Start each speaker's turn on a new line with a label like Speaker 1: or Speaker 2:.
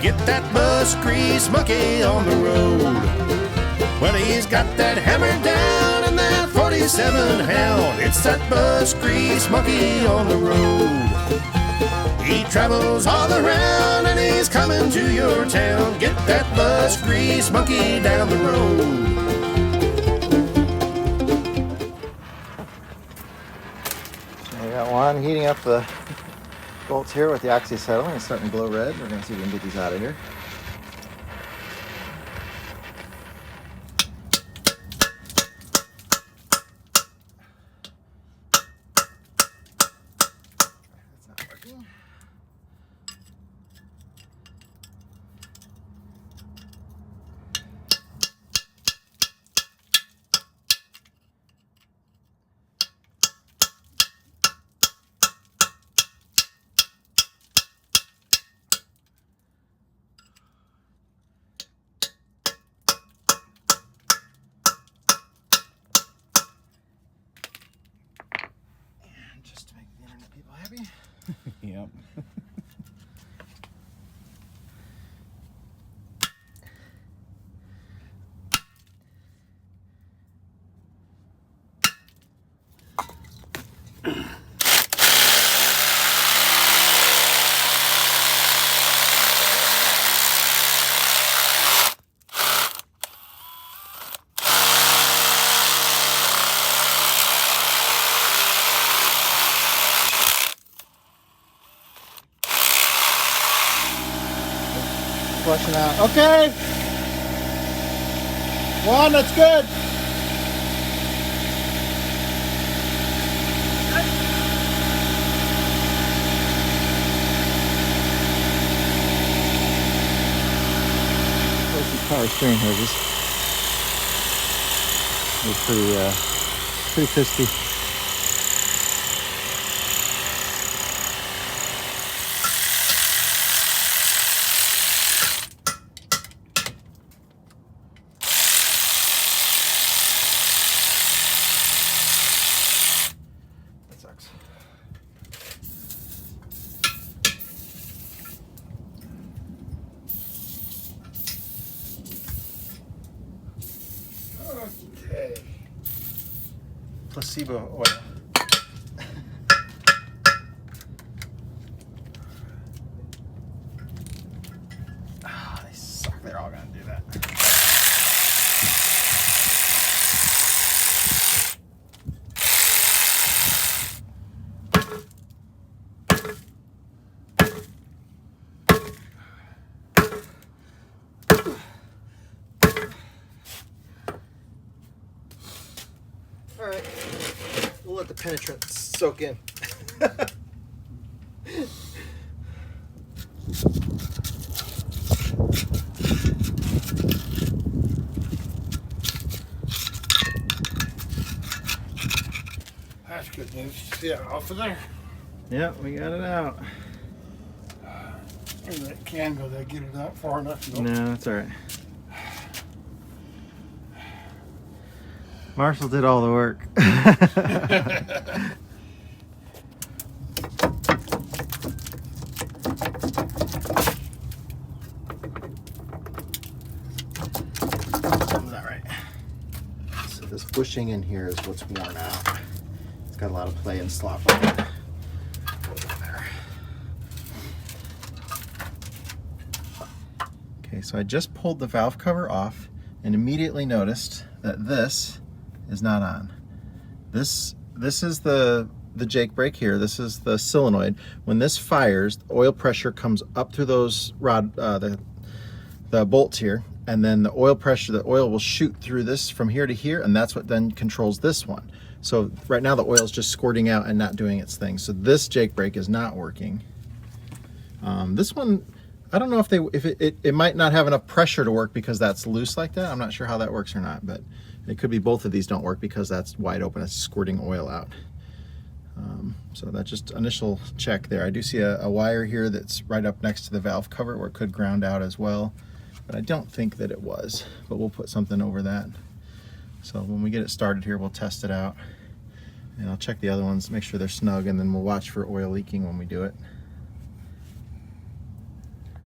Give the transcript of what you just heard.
Speaker 1: Get that bus grease monkey on the road. Well, he's got that hammer down and that 47 Hound. It's that bus grease monkey on the road. He travels all around and he's coming to your town. Get that bus grease monkey down the road.
Speaker 2: I got one heating up the bolts here with the oxyacetylene. It's starting to glow red. We're going to see if we can get these out of here. That's not working. Just to make the internet people happy.
Speaker 1: Yep.
Speaker 2: Flushing out. Okay. One, that's good. Those power steering hoses. They're pretty fisty.
Speaker 1: Okay. Placebo oil.
Speaker 2: Ah, they suck. They're all gonna do that. All right, we'll let the penetrant soak in.
Speaker 1: That's good news. See it off of there?
Speaker 2: Yep, we got it out.
Speaker 1: Where did that can go? Did I get it out far enough? Nope.
Speaker 2: No, that's all right. Marshall did all the work. All right. So this bushing in here is what's worn out. It's got a lot of play and slop on it. Go there. Okay, so I just pulled the valve cover off and immediately noticed that this is not on. This is the jake brake here. This is the solenoid. When this fires, the oil pressure comes up through those the bolts here, and then the oil will shoot through this from here to here, and that's what then controls this one. So right now the oil is just squirting out and not doing its thing. So this jake brake is not working. This one, I don't know if it might not have enough pressure to work because that's loose like that. I'm not sure how that works or not, but it could be both of these don't work because that's wide open. It's squirting oil out. So that's just initial check there. I do see a wire here that's right up next to the valve cover where it could ground out as well, but I don't think that it was, but we'll put something over that. So when we get it started here, we'll test it out, and I'll check the other ones, make sure they're snug, and then we'll watch for oil leaking when we do it.